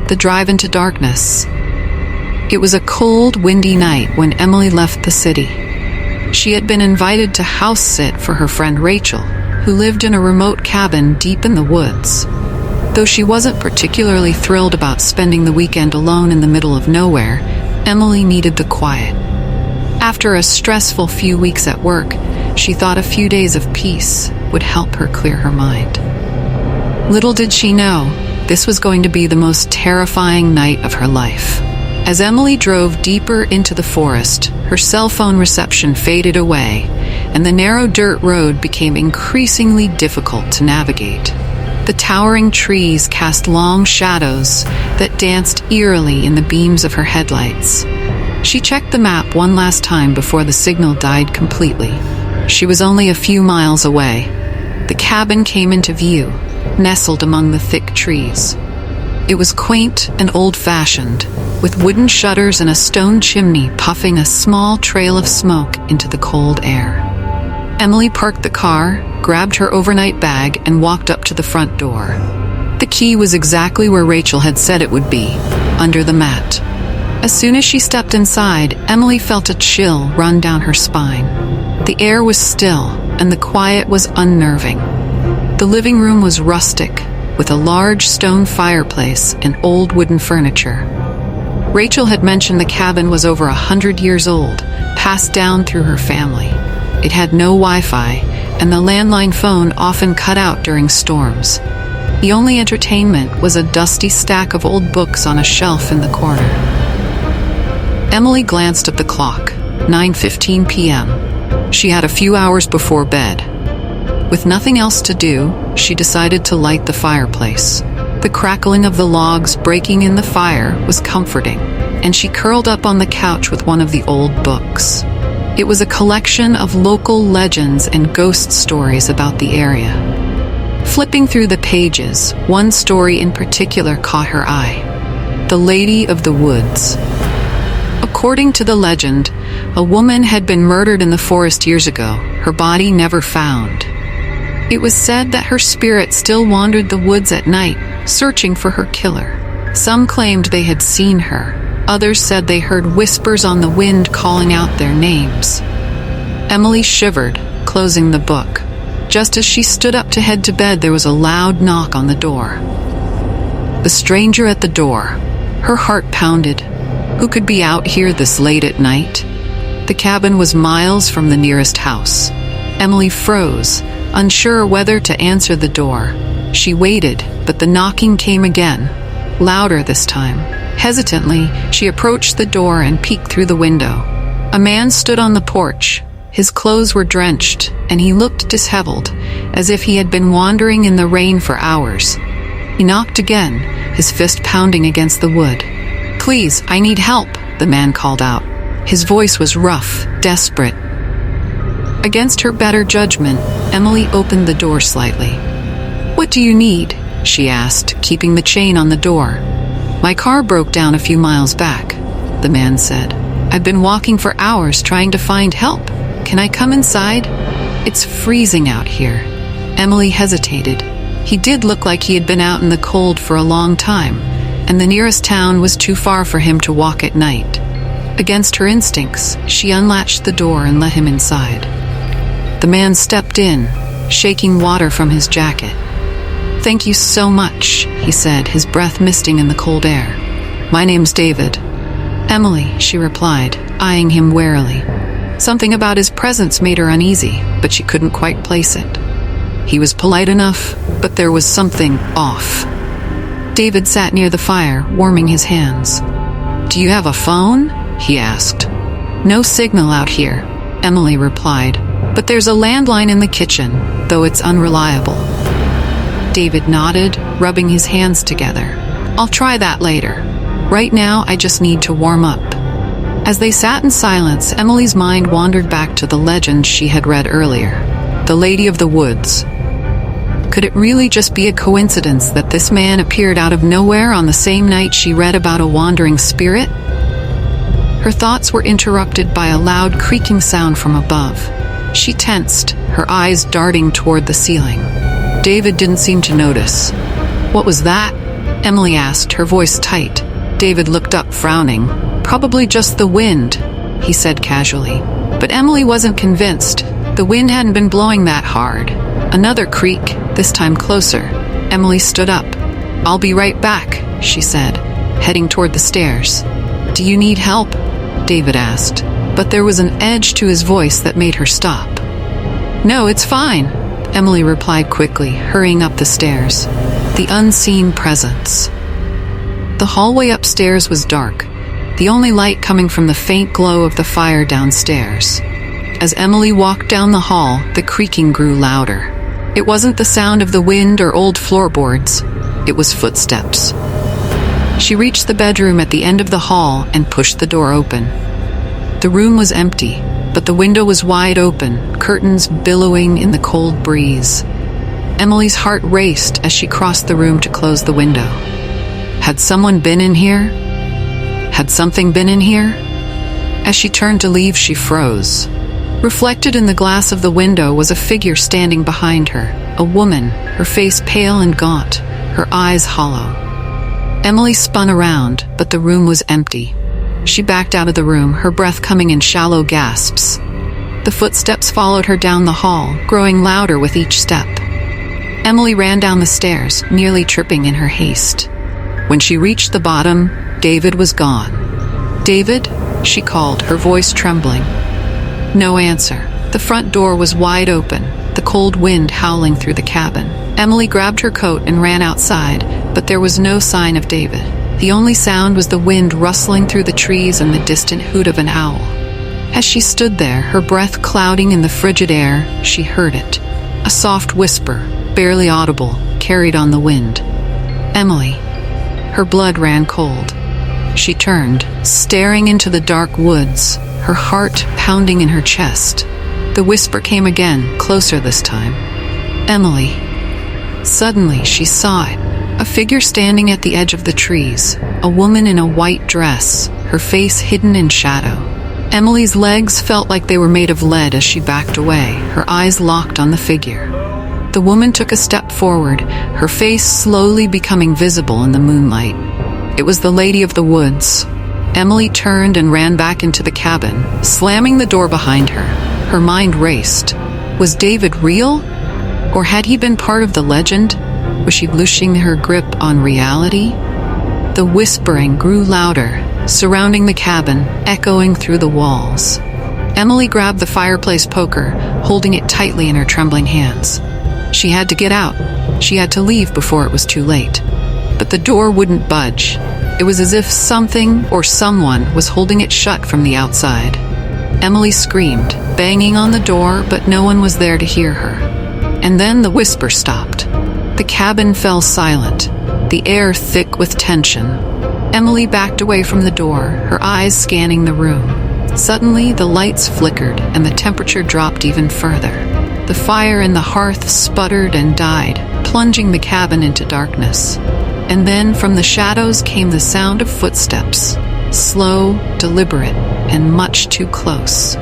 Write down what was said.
the drive into darkness. It was a cold, windy night when Emily left the city. She had been invited to house sit for her friend Rachel, who lived in a remote cabin deep in the woods. Though she wasn't particularly thrilled about spending the weekend alone in the middle of nowhere, Emily needed the quiet. After a stressful few weeks at work, she thought a few days of peace would help her clear her mind. Little did she know, this was going to be the most terrifying night of her life. As Emily drove deeper into the forest, her cell phone reception faded away, and the narrow dirt road became increasingly difficult to navigate. The towering trees cast long shadows that danced eerily in the beams of her headlights. She checked the map one last time before the signal died completely. She was only a few miles away. The cabin came into view, nestled among the thick trees. It was quaint and old-fashioned, with wooden shutters and a stone chimney puffing a small trail of smoke into the cold air. Emily parked the car, grabbed her overnight bag, and walked up to the front door. The key was exactly where Rachel had said it would be, under the mat. As soon as she stepped inside, Emily felt a chill run down her spine. The air was still, and the quiet was unnerving. The living room was rustic, with a large stone fireplace and old wooden furniture. Rachel had mentioned the cabin was over 100 years old, passed down through her family. It had no Wi-Fi, and the landline phone often cut out during storms. The only entertainment was a dusty stack of old books on a shelf in the corner. Emily glanced at the clock, 9:15 p.m. She had a few hours before bed. With nothing else to do, she decided to light the fireplace. The crackling of the logs breaking in the fire was comforting, and she curled up on the couch with one of the old books. It was a collection of local legends and ghost stories about the area. Flipping through the pages, one story in particular caught her eye: the Lady of the Woods. According to the legend, a woman had been murdered in the forest years ago, her body never found. It was said that her spirit still wandered the woods at night, searching for her killer. Some claimed they had seen her. Others said they heard whispers on the wind calling out their names. Emily shivered, closing the book. Just as she stood up to head to bed, there was a loud knock on the door. The stranger at the door. Her heart pounded. Who could be out here this late at night? The cabin was miles from the nearest house. Emily froze, unsure whether to answer the door. She waited, but the knocking came again, louder this time. Hesitantly, she approached the door and peeked through the window. A man stood on the porch. His clothes were drenched, and he looked disheveled, as if he had been wandering in the rain for hours. He knocked again, his fist pounding against the wood. "Please, I need help," the man called out. His voice was rough, desperate. Against her better judgment, Emily opened the door slightly. "What do you need?" she asked, keeping the chain on the door. "My car broke down a few miles back," the man said. "I've been walking for hours trying to find help. Can I come inside?" "It's freezing out here." Emily hesitated. He did look like he had been out in the cold for a long time, and the nearest town was too far for him to walk at night. Against her instincts, she unlatched the door and let him inside. The man stepped in, shaking water from his jacket. "Thank you so much," he said, his breath misting in the cold air. "My name's David." "Emily," she replied, eyeing him warily. Something about his presence made her uneasy, but she couldn't quite place it. He was polite enough, but there was something off. David sat near the fire, warming his hands. "Do you have a phone?" he asked. "No signal out here," Emily replied, "but there's a landline in the kitchen, though it's unreliable." David nodded, rubbing his hands together. "I'll try that later. Right now, I just need to warm up." As they sat in silence, Emily's mind wandered back to the legend she had read earlier, the Lady of the Woods. Could it really just be a coincidence that this man appeared out of nowhere on the same night she read about a wandering spirit? Her thoughts were interrupted by a loud creaking sound from above. She tensed, her eyes darting toward the ceiling. David didn't seem to notice. "What was that?" Emily asked, her voice tight. David looked up, frowning. "Probably just the wind," he said casually. But Emily wasn't convinced. The wind hadn't been blowing that hard. Another creak, this time closer. Emily stood up. "I'll be right back," she said, heading toward the stairs. "Do you need help?" David asked, but there was an edge to his voice that made her stop. "No, it's fine," Emily replied quickly, hurrying up the stairs. The unseen presence. The hallway upstairs was dark, the only light coming from the faint glow of the fire downstairs. As Emily walked down the hall, the creaking grew louder. It wasn't the sound of the wind or old floorboards. It was footsteps. She reached the bedroom at the end of the hall and pushed the door open. The room was empty, but the window was wide open, curtains billowing in the cold breeze. Emily's heart raced as she crossed the room to close the window. Had someone been in here? Had something been in here? As she turned to leave, she froze. Reflected in the glass of the window was a figure standing behind her, a woman, her face pale and gaunt, her eyes hollow. Emily spun around, but the room was empty. She backed out of the room, her breath coming in shallow gasps. The footsteps followed her down the hall, growing louder with each step. Emily ran down the stairs, nearly tripping in her haste. When she reached the bottom, David was gone. "David?" she called, her voice trembling. No answer. The front door was wide open, the cold wind howling through the cabin. Emily grabbed her coat and ran outside, but there was no sign of David. The only sound was the wind rustling through the trees and the distant hoot of an owl. As she stood there, her breath clouding in the frigid air, she heard it. A soft whisper, barely audible, carried on the wind. "Emily." Her blood ran cold. She turned, staring into the dark woods, her heart pounding in her chest. The whisper came again, closer this time. "Emily." Suddenly, she saw it. A figure standing at the edge of the trees, a woman in a white dress, her face hidden in shadow. Emily's legs felt like they were made of lead as she backed away, her eyes locked on the figure. The woman took a step forward, her face slowly becoming visible in the moonlight. It was the Lady of the Woods. Emily turned and ran back into the cabin, slamming the door behind her. Her mind raced. Was David real? Or had he been part of the legend? Was she loosening her grip on reality? The whispering grew louder, surrounding the cabin, echoing through the walls. Emily grabbed the fireplace poker, holding it tightly in her trembling hands. She had to get out. She had to leave before it was too late. But the door wouldn't budge. It was as if something or someone was holding it shut from the outside. Emily screamed, banging on the door, but no one was there to hear her. And then the whisper stopped. The cabin fell silent, the air thick with tension. Emily backed away from the door, her eyes scanning the room. Suddenly, the lights flickered and the temperature dropped even further. The fire in the hearth sputtered and died, plunging the cabin into darkness. And then from the shadows came the sound of footsteps, slow, deliberate, and much too close.